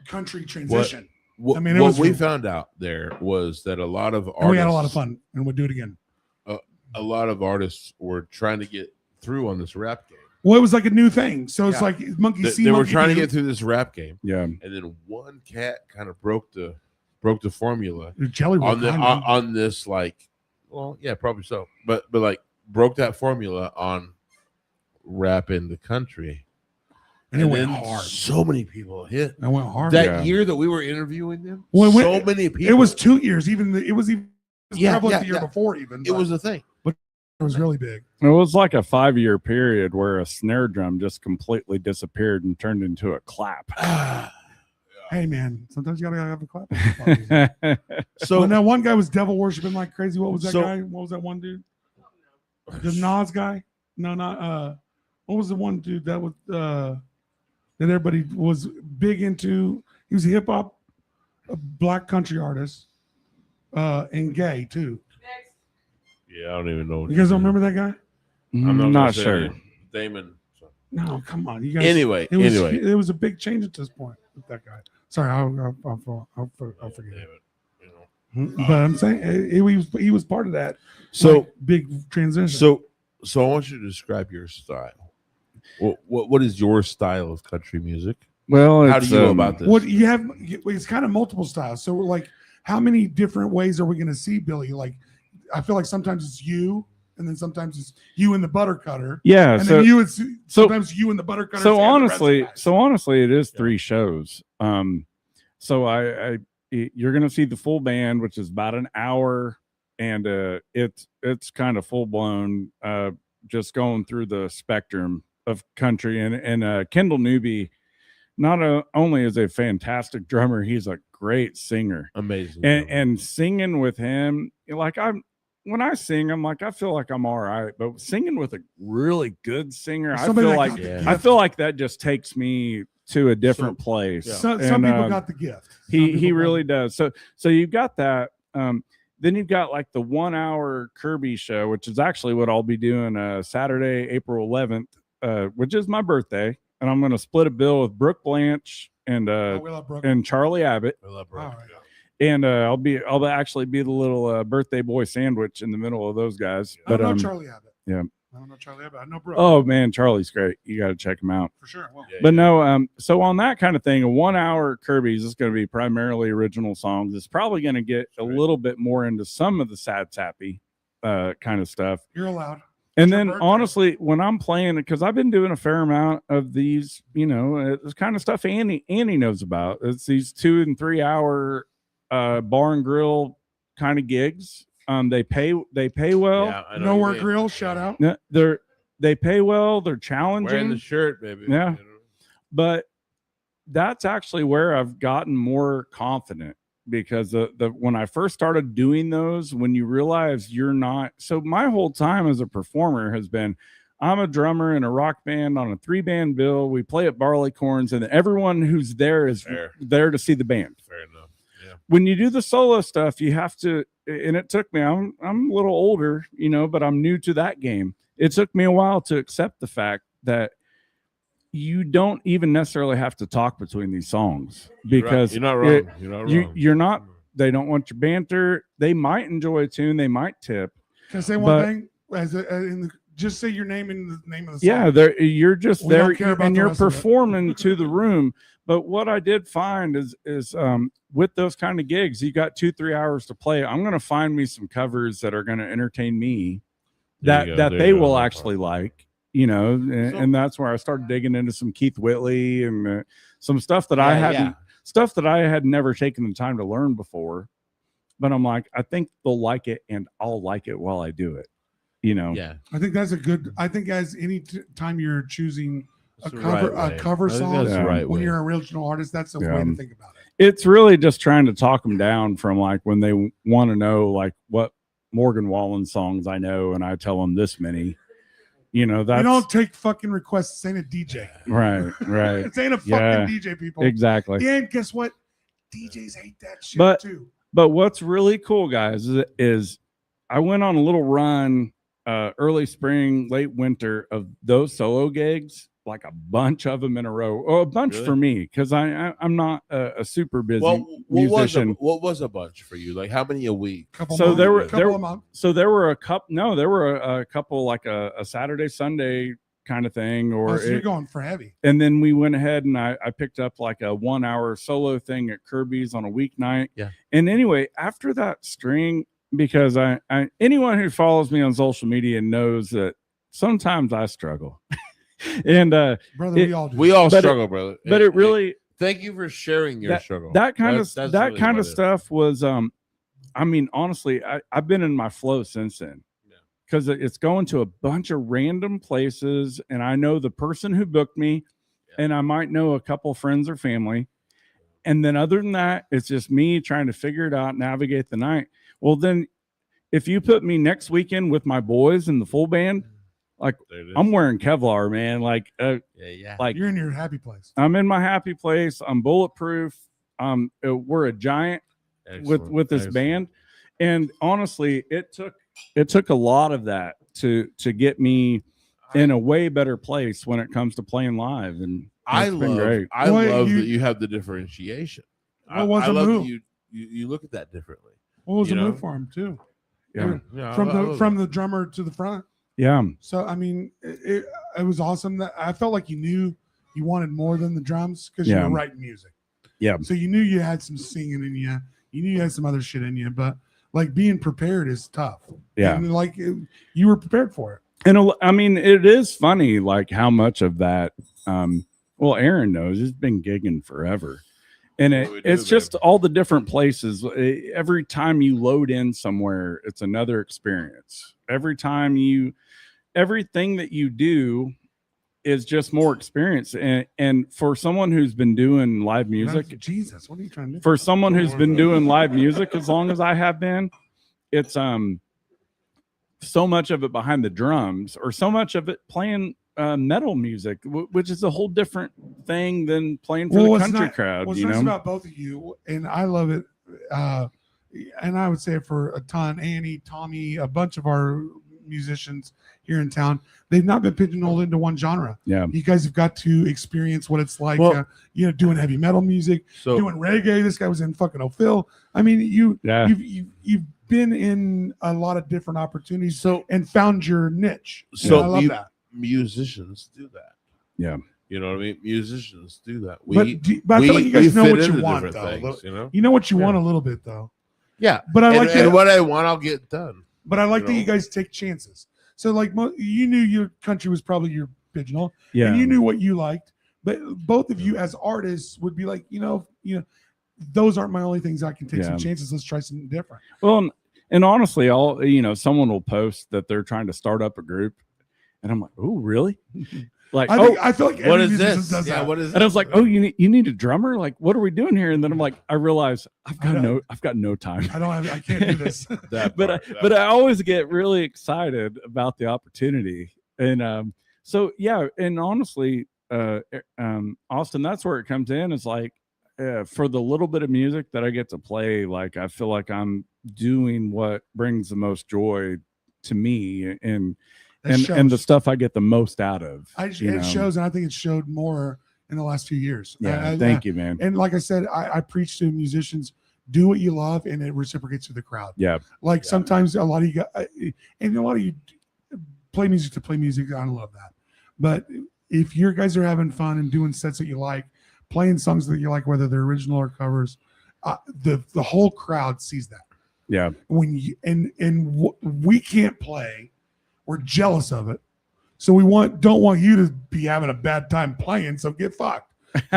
country transition. What we found out there was that a lot of artists, and we had a lot of fun, and we'll do it again. A lot of artists were trying to get through on this rap game. Well, it was like a new thing, so it's like monkey see. They were monkey trying do. to get through this rap game, and then one cat kind of broke the formula Jelly Roll on this, like, well, yeah, probably so, but like broke that formula on rap in the country, and it went hard. So many people hit. It went hard that year that we were interviewing them. Well, so many people. It was 2 years. It was probably the year before. Even it was a thing. It was really big. It was like a 5-year period where a snare drum just completely disappeared and turned into a clap. Hey man, sometimes you gotta have a clap. So now one guy was devil worshiping like crazy. What was that guy? What was that one dude? The Nas guy? No, not what was the one dude that was that everybody was big into? He was a hip hop, a black country artist, and gay too. Yeah, I don't even know. You guys don't remember that guy? I'm not sure. Damon. No, come on, you guys. Anyway, it was a big change at this point with that guy. Sorry, I'll forget it. But I'm saying he was part of that. So big transition. So I want you to describe your style. What is your style of country music? Well, how do you know about this? What you have? It's kind of multiple styles. So like, how many different ways are we going to see Billy? Like, I feel like sometimes it's you, and then sometimes it's you and the butter cutter. Yeah, and then you. It's sometimes you and the butter cutter. So honestly, it is 3 shows. So you're gonna see the full band, which is about an hour, and it's kind of full blown, just going through the spectrum of country. And Kendall Newby, not only is a fantastic drummer, he's a great singer, amazing, and singing with him, like when I sing, I'm like, I feel like I'm all right, but singing with a really good singer, I feel like that just takes me to a different place. Yeah. Some people got the gift. He really does. So you've got that. Then you've got like the 1 hour Kirby show, which is actually what I'll be doing Saturday, April 11th, which is my birthday, and I'm going to split a bill with Brooke Blanche and Charlie Abbott. We love Brooke. And I'll actually be the little birthday boy sandwich in the middle of those guys. I don't know Charlie Abbott. Yeah. I don't know Charlie Abbott. I know Brooke. Oh man, Charlie's great. You got to check him out for sure. Well, but no, so on that kind of thing, a 1 hour Kirby's is going to be primarily original songs. It's probably going to get a little bit more into some of the sad sappy kind of stuff. You're allowed. And then honestly, when I'm playing, because I've been doing a fair amount of these, it's kind of stuff Annie knows about. It's these 2 and 3 hour bar and grill kind of gigs. They pay well. Yeah, Nowhere Grill, shout out. They pay well. They're challenging. Wearing the shirt, baby. Yeah, but that's actually where I've gotten more confident, because when I first started doing those, when you realize you're not. So my whole time as a performer has been, I'm a drummer in a rock band on a 3-band bill. We play at Barleycorns, and everyone who's there is there to see the band. Fair enough. Yeah. When you do the solo stuff, you have to, and it took me, I'm a little older, but I'm new to that game. It took me a while to accept the fact that you don't even necessarily have to talk between these songs because you're not wrong. You're not wrong. you're not. They don't want your banter. They might enjoy a tune. They might tip. Can I say one thing? Just say your name and the name of the song. Yeah, you're just We don't there care about and the you're rest of it. performing to the room. But what I did find is with those kind of gigs, you got 2-3 hours to play. I'm going to find me some covers that are going to entertain me that they will actually like, and that's where I started digging into some Keith Whitley and some stuff that I had never taken the time to learn before. But I'm like, I think they'll like it and I'll like it while I do it. Yeah, I think that's I think as any time you're choosing a That's cover song the right when way. you're an original artist, that's a way to think about it. It's really just trying to talk them down from like when they want to know like what Morgan Wallen songs I know, and I tell them this many. That's You don't take fucking requests. This ain't a DJ. right. This ain't a fucking DJ, people. Exactly. And guess what? DJs hate that shit too. But what's really cool, guys, is I went on a little run early spring, late winter of those solo gigs, like a bunch of them in a row, or a bunch for me because I'm not a super busy musician. What was a bunch for you? Like how many a week? There were a couple like a Saturday, Sunday kind of thing, or so you're going for heavy. And then we went ahead and I picked up like a 1 hour solo thing at Kirby's on a weeknight. Yeah. And anyway, after that string, because I anyone who follows me on social media knows that sometimes I struggle. And brother, we all struggle, brother. But it really thank you for sharing your struggle. That kind of stuff was honestly, I've been in my flow since then. Because it's going to a bunch of random places, and I know the person who booked me, and I might know a couple friends or family. And then other than that, it's just me trying to figure it out, navigate the night. Well, then if you put me next weekend with my boys in the full band, like I'm wearing Kevlar, man. Like, like you're in your happy place. I'm in my happy place. I'm bulletproof. We're a giant with this band. And honestly, it took a lot of that to get me in a way better place when it comes to playing live. And I love that you have the differentiation. What was the move? You look at that differently. What was the move for him too? Yeah. From the drummer to the front. Yeah. So I mean, it was awesome that I felt like you knew you wanted more than the drums because you were writing music. Yeah. So you knew you had some singing in you. You knew you had some other shit in you, but like being prepared is tough. Yeah. And like you were prepared for it. And I mean, it is funny, like how much of that, Aaron knows he's been gigging forever. And it's just all the different places. Every time you load in somewhere, it's another experience. Everything that you do is just more experience. And for someone who's been doing live music, Jesus, what are you trying to do? For someone who's been doing live music as long as I have been, it's so much of it behind the drums, or so much of it playing metal music, which is a whole different thing than playing for the country crowd. What's nice about both of you, and I love it, and I would say it for a ton, Annie, Tommy, a bunch of our musicians here in town, they've not been pigeonholed into one genre. Yeah, you guys have got to experience what it's like, doing heavy metal music, doing reggae. This guy was in fucking O'Phil. I mean, you've been in a lot of different opportunities, and found your niche. So I love that. Musicians do that. Yeah. You know what I mean? Musicians do that. But I feel like you guys know what you want, though. Things, you know what you want a little bit, though. Yeah. But I like and what I want, I'll get done. But I like that you guys take chances. So, like, you knew your country was probably your pigeonhole, and you knew what you liked. But both of you, as artists, would be like, those aren't my only things. I can take some chances. Let's try something different. Well, and honestly, someone will post that they're trying to start up a group, and I'm like, oh, really? Like, I feel like what is this? Does that. What is? And I was like, oh, you need a drummer? Like, what are we doing here? And then I'm like, I realize I've got no time. I can't do this. But I always get really excited about the opportunity. And and honestly, Austin, that's where it comes in. Is like, for the little bit of music that I get to play, like I feel like I'm doing what brings the most joy to me. And and the stuff I get the most out of. It shows, and I think it showed more in the last few years. Yeah, thank you, man. And like I said, I preach to musicians: do what you love, and it reciprocates to the crowd. Yeah, like sometimes a lot of you, and a lot of you play music to play music. I love that, but if your guys are having fun and doing sets that you like, playing songs that you like, whether they're original or covers, the whole crowd sees that. Yeah. When you we can't play, we're jealous of it, so we don't want you to be having a bad time playing. So get fucked.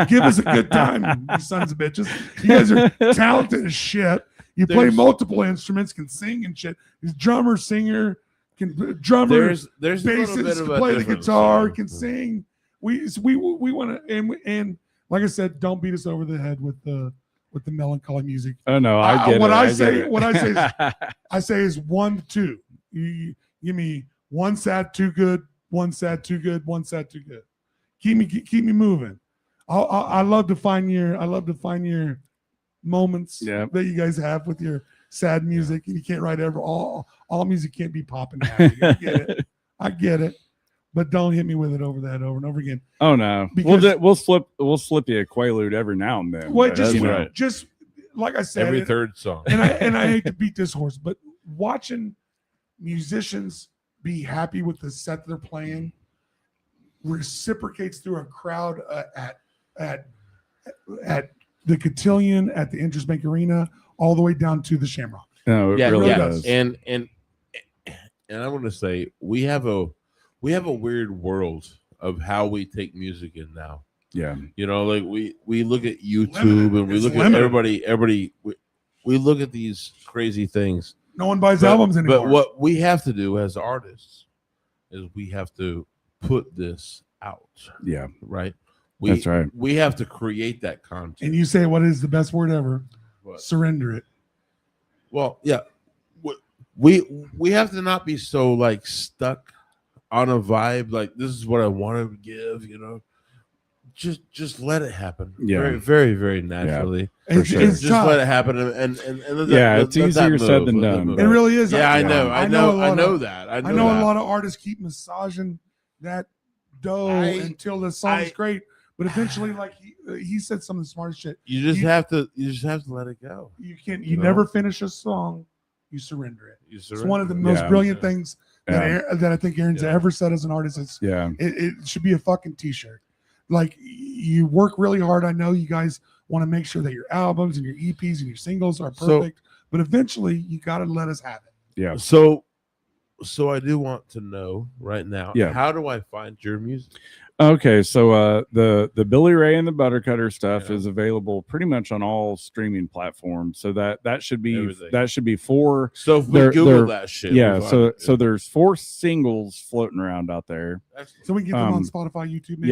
Give us a good time, you sons of bitches. You guys are talented as shit. You play multiple instruments, can sing and shit. He's drummer, singer, drummer, there's bassist, can play the guitar, can sing. We want to, and like I said, don't beat us over the head with the melancholy music. Oh no, I get it. What I say is 1 to 2. You give me one sad, too good, one sad, too good, one sad, too good. Keep me moving. I love to find your moments that you guys have with your sad music, and you can't write all music can't be popping. I get it, but don't hit me with it over the head over and over again. Oh no, we'll slip you a Quaalude every now and then. Well, just like I said, every third song. And I hate to beat this horse, but watching musicians be happy with the set they're playing reciprocates through a crowd at the Cotillion, at the Interest Bank Arena, all the way down to the Shamrock. No, it really does. And I want to say we have a weird world of how we take music in now. Yeah, like we look at YouTube and we look at everybody. We look at these crazy things. No one buys albums anymore. But what we have to do as artists is we have to put this out. Yeah, right. That's right. We have to create that content. And you say, what is the best word ever? What? Surrender it. Well, yeah. We have to not be so like stuck on a vibe. Like, this is what I want to give, just let it happen. Yeah. Very, very, very naturally. Yeah. It's just tough. let it happen. And it's easier said than done. It really is. Yeah, I know that. I know a lot of artists keep massaging that dough until the song's great. But eventually, like he said, some of the smartest shit. You just have to let it go. You never finish a song. You surrender it. It's one of the most brilliant things that I think Aaron's ever said as an artist. It should be a fucking t-shirt. Like, you work really hard. I know you guys want to make sure that your albums and your EPs and your singles are perfect, but eventually you got to let us have it. Yeah. So I do want to know right now. Yeah. How do I find your music? Okay, so the Billy Ray and the Buttercutter stuff is available pretty much on all streaming platforms. So that should be everything. That should be 4. So if we Google that shit, yeah. So there's 4 singles floating around out there. Excellent. So we can get them on Spotify, YouTube. Maybe?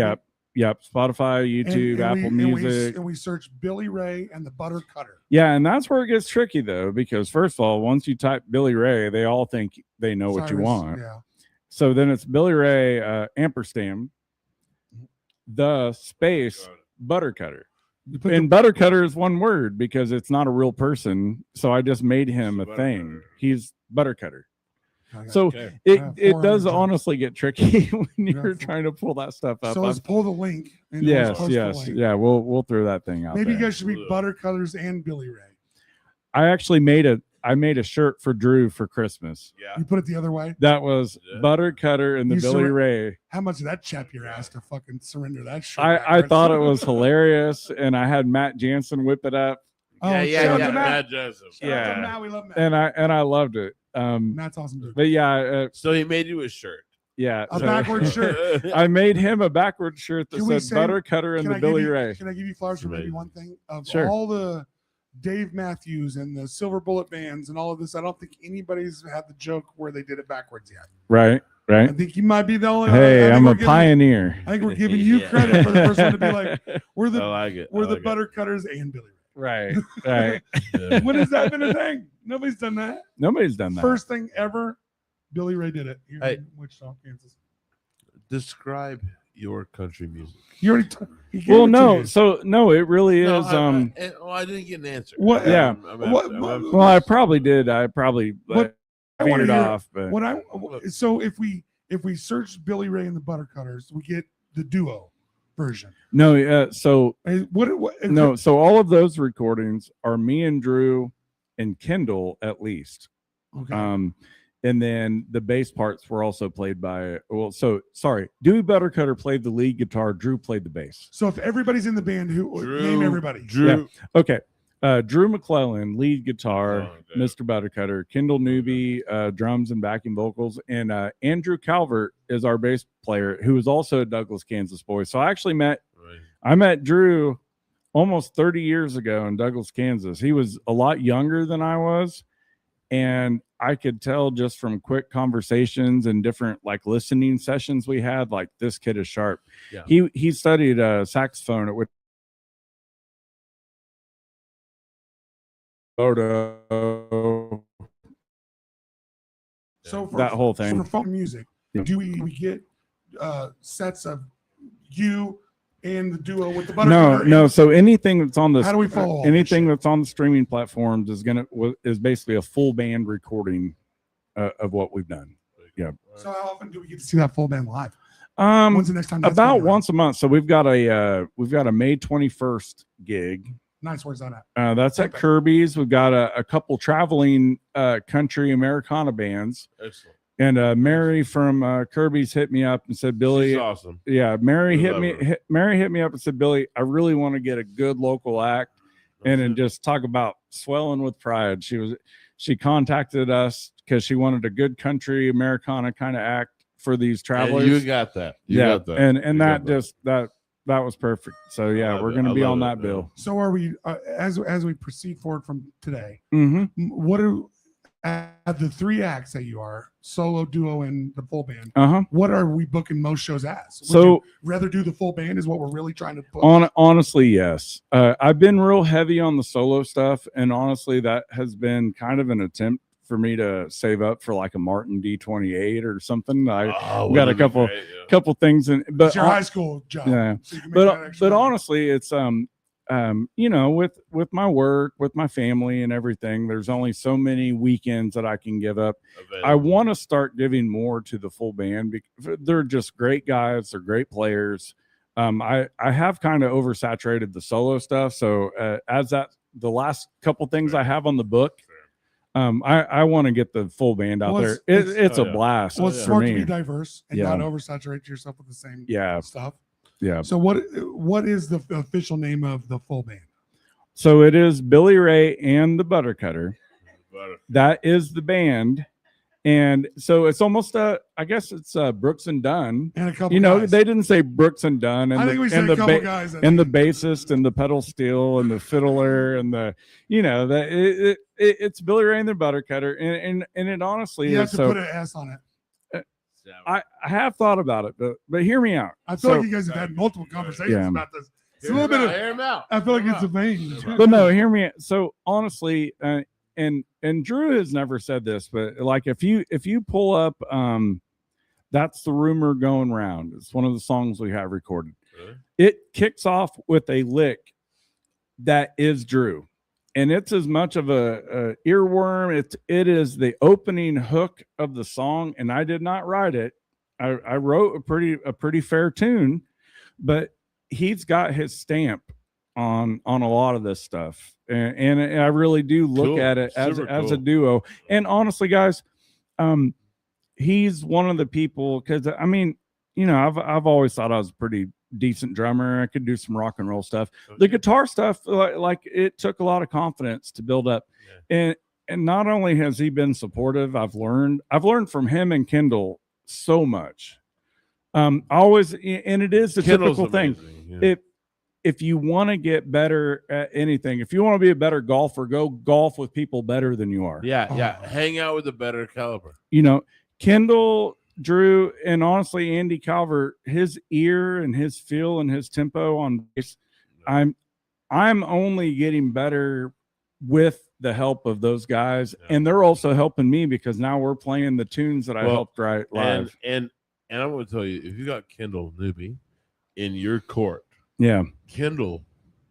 Yep. Spotify, YouTube, Apple Music, and we search Billy Ray and the Buttercutter. Yeah, and that's where it gets tricky though, because first of all, once you type Billy Ray, they all think they know what you want. Yeah. So then it's Billy Ray ampersand the space Buttercutter. And Buttercutter is one word because it's not a real person. So I just made him a thing. He's Buttercutter. So it does honestly get tricky when you're trying to pull that stuff up. So let's pull the link. Yes. Yeah, we'll throw that thing out. Maybe you guys should be Buttercutters and Billy Ray. I actually made a shirt for Drew for Christmas. Yeah. You put it the other way? That was Buttercutter and the Billy Ray. How much did that chap your ass to fucking surrender that shirt? I thought it was hilarious, and I had Matt Jansen whip it up. Matt Jansen. Matt, we love Matt. And I loved it. Matt's awesome dude. But yeah, so he made you a shirt. Yeah, a backward shirt. I made him a backward shirt that said Buttercutter and the Billy Ray. Can I give you flowers for maybe one thing? Sure. All the Dave Matthews and the Silver Bullet bands and all of this, I don't think anybody's had the joke where they did it backwards yet. Right. I think you might be the only. Hey, I'm a pioneer. I think we're giving you credit for the first one to be like, we're the Buttercutters and Billy Ray. Right. When has that been a thing? Nobody's done that. Nobody's done that. First thing ever, Billy Ray did it here in Wichita, Kansas. Describe your country music. You already. It really is. I didn't get an answer. What? Yeah. Well, I probably did. I probably veered off. But so if we if we search Billy Ray and the Buttercutters, we get the duo version. No, so What no, so all of those recordings are me and Drew and Kendall at least. Okay. And then the bass parts were also played by, well, so sorry, Dewey Buttercutter played the lead guitar, Drew played the bass. So if everybody's in the band, name everybody. Drew. Yeah. Okay. Drew McClellan, lead guitar, Oh, okay. Mr. Buttercutter, Kendall Newby, drums and backing vocals, and Andrew Calvert is our bass player, who is also a Douglas, Kansas boy. So I actually met Drew almost 30 years ago in Douglas, Kansas. He was a lot younger than I was, and I could tell just from quick conversations and different like listening sessions we had, like this kid is sharp. Yeah. He studied saxophone at Photo. So for, That whole thing. So for phone music, Yeah. do we get sets of you and the duo with the Buttercutter? No. So anything that's on the How do we follow all this anything shit? that's on the streaming platforms is basically a full band recording of what we've done. Yeah. So how often do we get to see that full band live? Um, When's the next time? that's about going around? once a month. So we've got a May 21st gig. Nice. Where's that at? That's at Kirby's. We've got a couple traveling country Americana bands. Excellent. And Mary from Kirby's hit me up and said, Billy, She's awesome. yeah, Mary We hit love me. her. Mary hit me up and said, Billy, I really want to get a good local act and just talk about swelling with pride. She contacted us because she wanted a good country Americana kind of act for these travelers. And you got that. You got that. and You that got just that was perfect. So yeah, love we're it. going to I be love on it, that man. bill. So are we as we proceed forward from today? Mm-hmm. What are at the three acts that you are solo, duo, and the full band? Uh-huh. What are we booking most shows as? Would So you rather do the full band is what we're really trying to put. honestly, yes. I've been real heavy on the solo stuff, and honestly, that has been kind of an attempt for me to save up for like a Martin D28 or something. I got a wouldn't it be couple great? Yeah. couple things, but It's your high school job. yeah. So you can make that extra But money. honestly, it's you know, with my work, with my family and everything, there's only so many weekends that I can give up. I want to start giving more to the full band because they're just great guys. They're great players. I have kind of oversaturated the solo stuff. So as the last couple things I have on the book, I want to get the full band out Well, there. it's- It's oh, a yeah. blast Well, it's for smart to me. be diverse and Yeah. not oversaturate yourself with the same Yeah, stuff. yeah. So what is the official name of the full band? So it is Billy Ray and the Buttercutter. But That is the band. And so it's almost I guess it's Brooks and Dunn. And a couple. You know, guys. they didn't say Brooks and Dunn, and I think we said and a the couple ba- guys. and the bassist and the pedal steel and the fiddler and the it's Billy Ray and the Buttercutter, and it honestly you have is. to So put an S on it. I have thought about it, but hear me out. I feel So- like you guys have had multiple conversations Yeah. about this. It's a little bit of. Hear him out. I feel like Hear it's him a out. vein. But no, hear me. So honestly, and Drew has never said this, but like if you pull up, that's the rumor going round. It's one of the songs we have recorded. Really? It kicks off with a lick that is Drew, and it's as much of a earworm. It is the opening hook of the song, and I did not write it. I wrote a pretty fair tune, but he's got his stamp on a lot of this stuff, and I really do look Cool. at it as Super a cool. duo. And honestly, guys, he's one of the people, because I mean, you know, I've always thought I was a pretty decent drummer. I could do some rock and roll stuff. The guitar stuff, like it took a lot of confidence to build up, and not only has he been supportive, I've learned from him and Kendall so much. Always, and it is the Kendall's typical thing. amazing, yeah. If you want to get better at anything, if you want to be a better golfer, go golf with people better than you are. Yeah, yeah. Oh. Hang out with a better caliber. You know, Kendall, Drew, and honestly, Andy Calvert, his ear and his feel and his tempo on bass, I'm only getting better with the help of those guys. Yeah. And they're also helping me because now we're playing the tunes that I Well, helped write live. And I'm going to tell you, if you got Kendall Newby in your court, Yeah. Kendall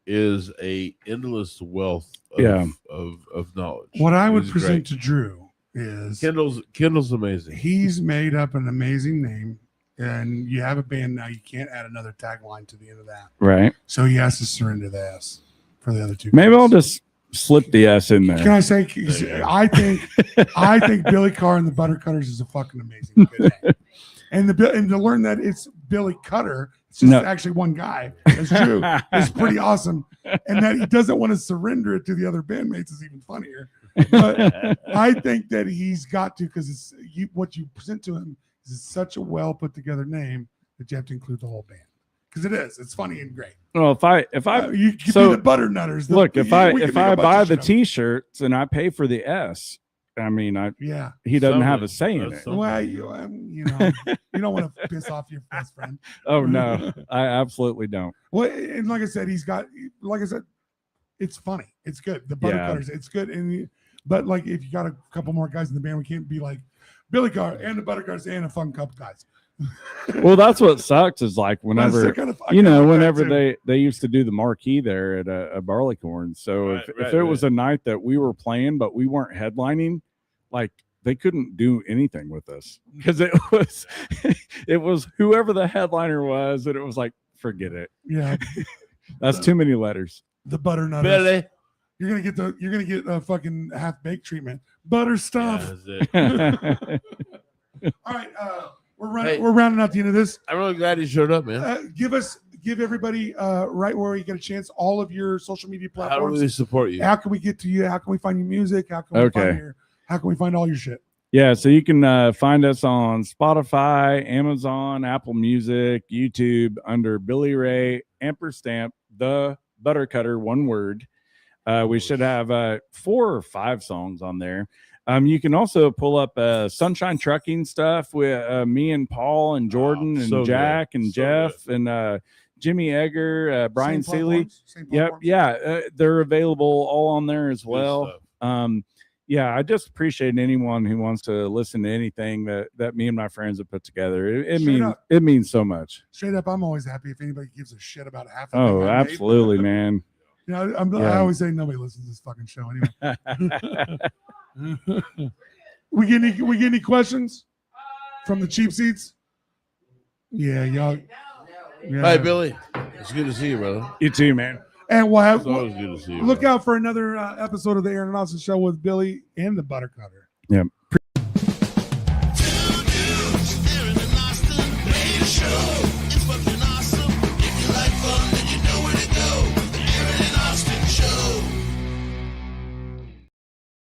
is a endless wealth of, Yeah. of knowledge. What I would He's present great. to Drew is Kendall's amazing. he's made up an amazing name, and you have a band now. You can't add another tagline to the end of that, Right. so he has to surrender the S for the other two. Maybe guys. I'll just slip the S in Can there. I say? I think Billy Carr and the Buttercutters is a fucking amazing good name. And to learn that it's Billy Cutter, it's just actually one guy. That's true. It's pretty awesome. And that he doesn't want to surrender it to the other bandmates is even funnier. But I think that he's got to, because what you present to him is such a well put together name that you have to include the whole band. Because it is. It's funny and great. Well, if I you could so be the Butternutters. look, if I we could make a bunch buy of the shit up. T-shirts and I pay for the S, I mean, Yeah. he doesn't have a Something. say in it. Well, you know, you don't want to piss off your best friend. Oh no, I absolutely don't. Well, and like I said, it's funny. It's good. The Buttercutters, it's good. But like, if you got a couple more guys in the band, we can't be like Billy Carr and the Buttercutters and a fun couple guys. Well, that's what sucks is like whenever Kind of, whenever they used to do the marquee there at a Barleycorn. So if it was a night that we were playing but we weren't headlining, like they couldn't do anything with us because it was whoever the headliner was, and it was like, forget it. Yeah, that's too many letters. The Butternutters. Billy. You're gonna get a fucking half baked treatment. Butter stuff. Yeah, All right, we're rounding out the end of this. I'm really glad he showed up, man. Give everybody right where you get a chance all of your social media How do platforms. we support you? How can we get to you? How can we find your music? How can we find all your shit? Yeah, so you can find us on Spotify, Amazon, Apple Music, YouTube under Billy Ray & the Buttercutter, one word. We should have 4 or 5 songs on there. You can also pull up Sunshine Trucking stuff with me and Paul and Jordan and so Jack good. and So Jeff and Jimmy Egger, Brian Same Seeley. platforms? Yep, yeah, they're available all on there as well. Yeah, I just appreciate anyone who wants to listen to anything that me and my friends have put together. It means so much. Straight up, I'm always happy if anybody gives a shit about half. Oh, absolutely, man. You know, I always say nobody listens to this fucking show anyway. we get any questions from the cheap seats? Yeah, y'all. Yeah. Hey, Billy. It's good to see you, brother. You too, man. And we'll have It's always good to see you. look bro. out for another episode of the Aaron Austin Show with Billy and the Buttercutter. Yeah.